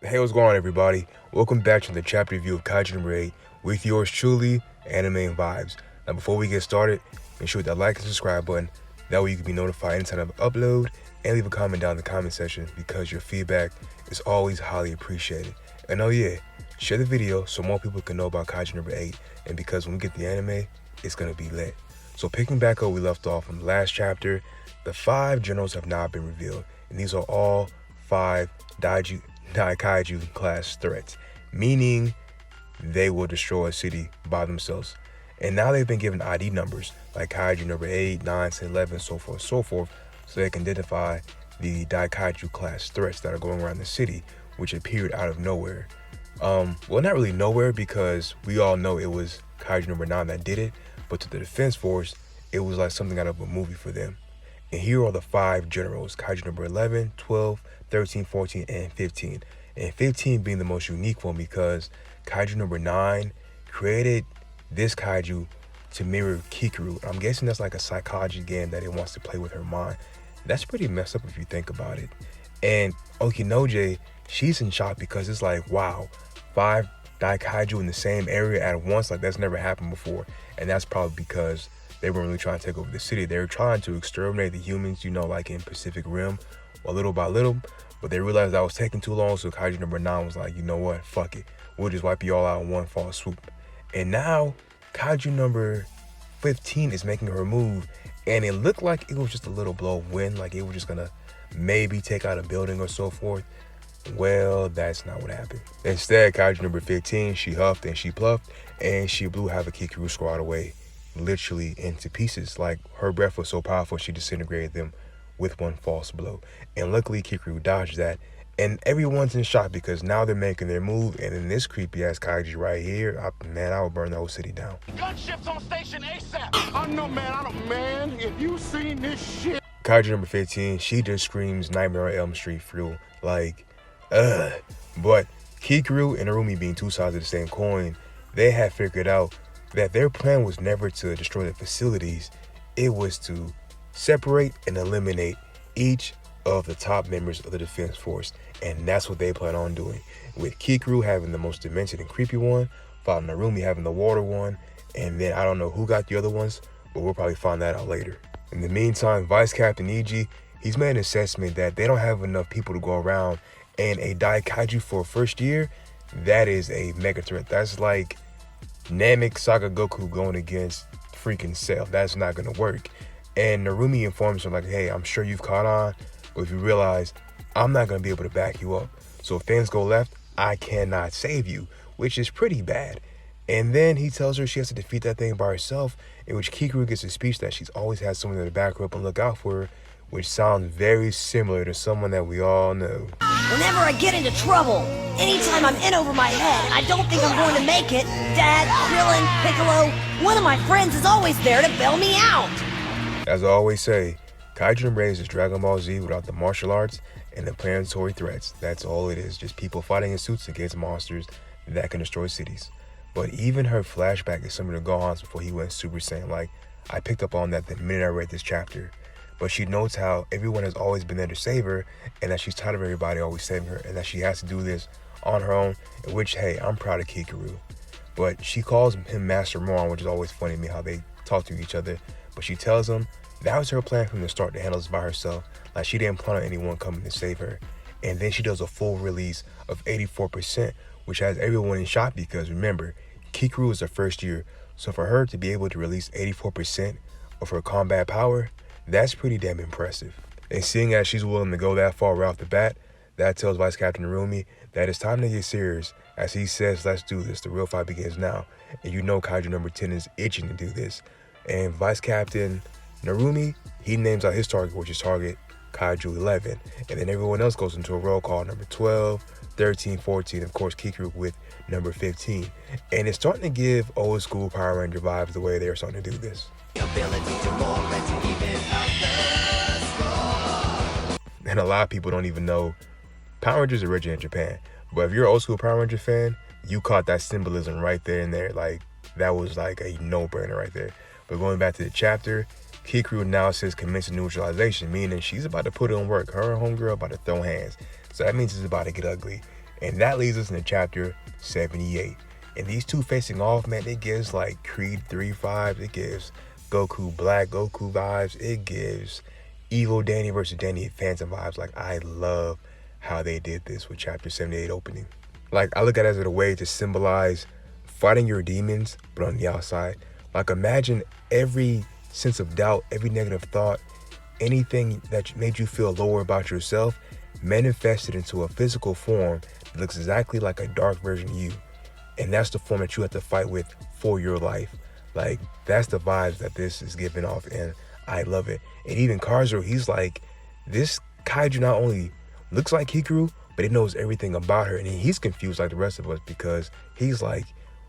Hey, what's going on, everybody? Welcome back to the chapter review of Kaiju number 8 with yours truly, Anime and Vibes. Now, before we get started, make sure to hit that like and subscribe button. That way you can be notified anytime I upload, and leave a comment down in the comment section because your feedback is always highly appreciated. And oh yeah, share the video so more people can know about Kaiju number 8, and because when we get the anime, it's going to be lit. So picking back up, we left off from the last chapter. The 5 generals have now been revealed, and these are all 5 Daikaiju class threats, meaning they will destroy a city by themselves. And now they've been given ID numbers like Kaiju number 8, 9, 10, 11, so forth, so they can identify the Daikaiju class threats that are going around the city, which appeared out of nowhere. Well, not really nowhere, because we all know it was Kaiju number 9 that did it, but to the defense force, it was like something out of a movie for them. And here are the 5 generals, Kaiju number 11, 12, 13, 14, and 15. And 15 being the most unique one because Kaiju number 9 created this Kaiju to mirror Kikuru. I'm guessing that's like a psychology game that it wants to play with her mind. That's pretty messed up if you think about it. And Okinoje, she's in shock because it's like, wow, 5 Daikaiju in the same area at once, like that's never happened before. And that's probably because they weren't really trying to take over the city. They were trying to exterminate the humans, like in Pacific Rim, or little by little. But they realized that was taking too long, so Kaiju number 9 was like, you know what, fuck it. We'll just wipe you all out in one fall swoop. And now, Kaiju number 15 is making her move, and it looked like it was just a little blow of wind, like it was just gonna maybe take out a building or so forth. Well, that's not what happened. Instead, Kaiju number 15, she huffed and she puffed, and she blew half a Kikuru squad away, literally into pieces. Like, her breath was so powerful, she disintegrated them with one false blow. And luckily, Kikuru dodged that. And everyone's in shock because now they're making their move. And in this creepy-ass Kaiju right here, I would burn the whole city down. Gunships on station ASAP. I know, man, if you seen this shit. Kaiju number 15, she just screams Nightmare on Elm Street fuel. Like, ugh. But Kikuru and Narumi, being two sides of the same coin, they had figured out that their plan was never to destroy the facilities. It was to separate and eliminate each of the top members of the defense force, and that's what they plan on doing, with Kikuru having the most demented and creepy one, followed Narumi having the water one, and then I don't know who got the other ones, but we'll probably find that out later. In the meantime, Vice Captain Iji, he's made an assessment that they don't have enough people to go around, and a Daikaiju for first year, that is a mega threat. That's like Namek Saga Goku going against freaking Cell. That's not gonna work. And Narumi informs her like, hey, I'm sure you've caught on, but if you realize, I'm not going to be able to back you up. So if things go left, I cannot save you, which is pretty bad. And then he tells her she has to defeat that thing by herself, in which Kikuru gets a speech that she's always had someone to back her up and look out for her, which sounds very similar to someone that we all know. Whenever I get into trouble, anytime I'm in over my head and I don't think I'm going to make it, Dad, Krillin, Piccolo, one of my friends is always there to bail me out. As I always say, Kaiju number 8 is Dragon Ball Z without the martial arts and the planetary threats. That's all it is, just people fighting in suits against monsters that can destroy cities. But even her flashback is similar to Gohan's before he went Super Saiyan. Like, I picked up on that the minute I read this chapter. But she notes how everyone has always been there to save her, and that she's tired of everybody always saving her, and that she has to do this on her own, in which, hey, I'm proud of Kikuru. But she calls him Master Moron, which is always funny to me how they talk to each other. But she tells him that was her plan from the start, to handle this by herself. Like, she didn't plan on anyone coming to save her. And then she does a full release of 84%, which has everyone in shock because remember, Kikuru is her first year. So for her to be able to release 84% of her combat power, that's pretty damn impressive. And seeing as she's willing to go that far right off the bat, that tells Vice Captain Narumi that it's time to get serious. As he says, let's do this. The real fight begins now. And you know Kaiju number 10 is itching to do this. And Vice Captain Narumi, he names out his target, which is target Kaiju 11. And then everyone else goes into a roll call, number 12, 13, 14, of course Kikuru with number 15. And it's starting to give old school Power Ranger vibes the way they're starting to do this. And a lot of people don't even know Power Rangers originated in Japan. But if you're an old school Power Ranger fan, you caught that symbolism right there and there. Like, that was like a no-brainer right there. But going back to the chapter, Kikuru now says commence neutralization, meaning she's about to put in work. Her and homegirl about to throw hands. So that means it's about to get ugly. And that leads us into chapter 78. And these two facing off, man, it gives like Creed 3 vibes. It gives Goku Black Goku vibes. It gives Evil Danny versus Danny Phantom vibes. Like, I love how they did this with chapter 78 opening. Like, I look at it as a way to symbolize fighting your demons, but on the outside. Like, imagine every sense of doubt, every negative thought, anything that made you feel lower about yourself, manifested into a physical form that looks exactly like a dark version of you. And that's the form that you have to fight with for your life. Like, that's the vibes that this is giving off, and I love it. And even Kazu, he's like, this kaiju not only looks like Hikaru, but it knows everything about her. And he's confused like the rest of us, because he's like,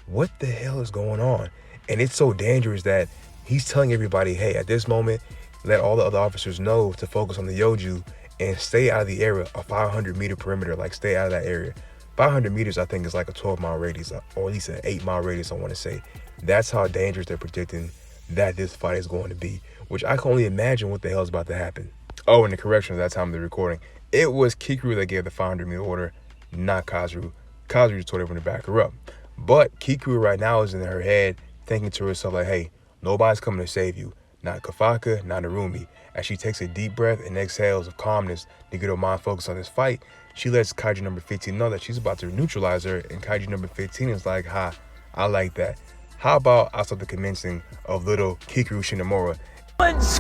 what the hell is going on? And it's so dangerous that he's telling everybody, hey, at this moment, let all the other officers know to focus on the Yoju and stay out of the area, a 500-meter perimeter, like stay out of that area. 500 meters, I think, is like a 12-mile radius, or at least an 8-mile radius, I want to say. That's how dangerous they're predicting that this fight is going to be, which I can only imagine what the hell is about to happen. Oh, and the correction of that time of the recording, it was Kikuru that gave the 500-meter order, not Kazu. Kazu just told everyone to back her up. But Kikuru right now is in her head thinking to herself like, hey, nobody's coming to save you. Not Kafaka, not Narumi. As she takes a deep breath and exhales of calmness to get her mind focused on this fight, she lets Kaiju number 15 know that she's about to neutralize her, and Kaiju number 15 is like, ha, I like that. How about I start the commencing of little Kikuru Shinomura?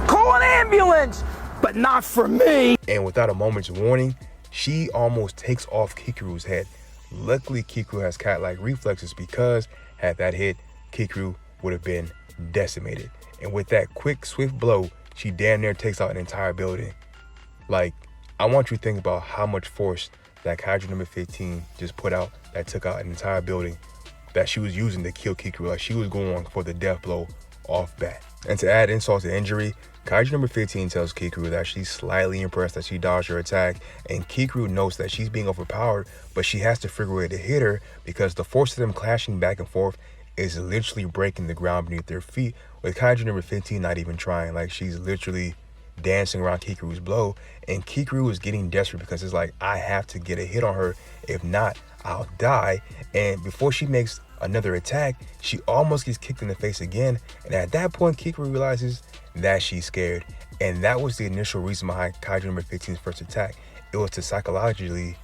Call an ambulance, but not for me. And without a moment's warning, she almost takes off Kikuru's head. Luckily, Kikuru has cat-like reflexes, because had that hit, Kikuru would have been decimated. And with that quick, swift blow, she damn near takes out an entire building. Like, I want you to think about how much force that Kaiju number 15 just put out that took out an entire building that she was using to kill Kikuru. Like, she was going for the death blow off bat. And to add insult to injury, Kaiju number 15 tells Kikuru that she's slightly impressed that she dodged her attack, and Kikuru notes that she's being overpowered, but she has to figure a way to hit her, because the force of them clashing back and forth is literally breaking the ground beneath their feet, with Kaiju number 15 not even trying. Like, she's literally dancing around Kikuru's blow, and Kikuru is getting desperate, because it's like, I have to get a hit on her, if not, I'll die. And before she makes another attack, she almost gets kicked in the face again, and at that point, Kikuru realizes that she's scared. And that was the initial reason behind Kaiju number 15's first attack. It was to psychologically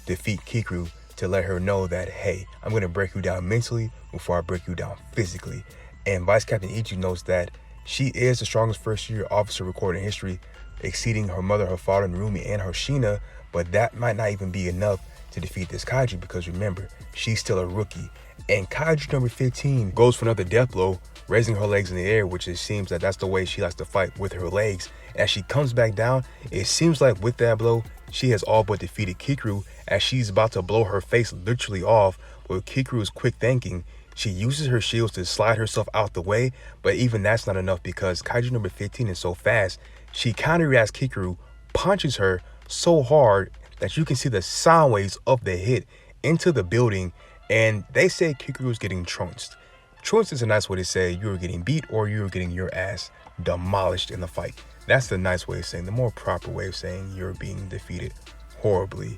defeat Kikuru, to let her know that, hey, I'm going to break you down mentally before I break you down physically. And Vice Captain Ichi notes that she is the strongest first-year officer recorded in history, exceeding her mother, her father, Narumi, and Hoshina, but that might not even be enough to defeat this kaiju, because remember, she's still a rookie. And Kaiju number 15 goes for another death blow, raising her legs in the air, which it seems that that's the way she likes to fight, with her legs. As she comes back down, it seems like with that blow, she has all but defeated Kikuru, as she's about to blow her face literally off. But with Kikuru's quick thinking, she uses her shields to slide herself out the way, but even that's not enough, because Kaiju number 15 is so fast. She counter-reacts Kikuru, punches her so hard that you can see the sound waves of the hit into the building, and they say Kikuru's getting trounced. Trounced is a nice way to say you're getting beat, or you're getting your ass demolished in the fight. That's the nice way of saying, the more proper way of saying you're being defeated horribly.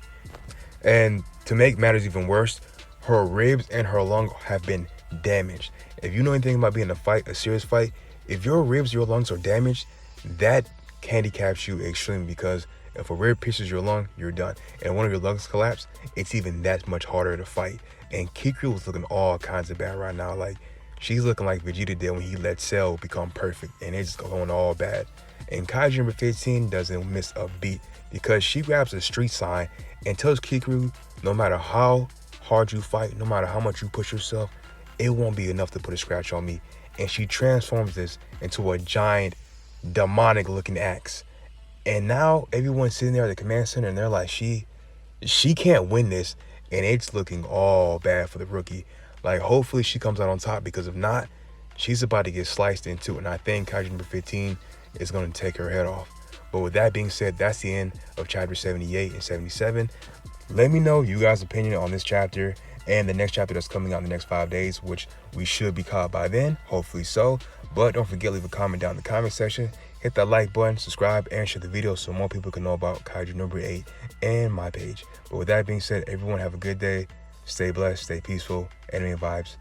And to make matters even worse, her ribs and her lung have been damaged. If you know anything about being in a fight, a serious fight, if your ribs, your lungs are damaged, that handicaps you extremely, because if a rib pierces your lung, you're done. And one of your lungs collapse, it's even that much harder to fight. And Kikuru was looking all kinds of bad right now. Like, she's looking like Vegeta did when he let Cell become perfect, and it's going all bad. And Kaiju number 15 doesn't miss a beat, because she grabs a street sign and tells Kikuru, no matter how hard you fight, no matter how much you push yourself, it won't be enough to put a scratch on me. And she transforms this into a giant, demonic looking axe. And now everyone's sitting there at the command center, and they're like, she can't win this. And it's looking all bad for the rookie. Like, hopefully she comes out on top, because if not, she's about to get sliced into. And I think Kaiju number 15 is going to take her head off. But with that being said, that's the end of chapter 78 and 77. Let me know you guys' opinion on this chapter and the next chapter that's coming out in the next 5 days, which we should be caught by then, hopefully so. But don't forget, leave a comment down in the comment section. hit that like button, subscribe, and share the video so more people can know about Kaiju number 8 and my page. But with that being said, everyone have a good day. Stay blessed, stay peaceful. Anime Vibes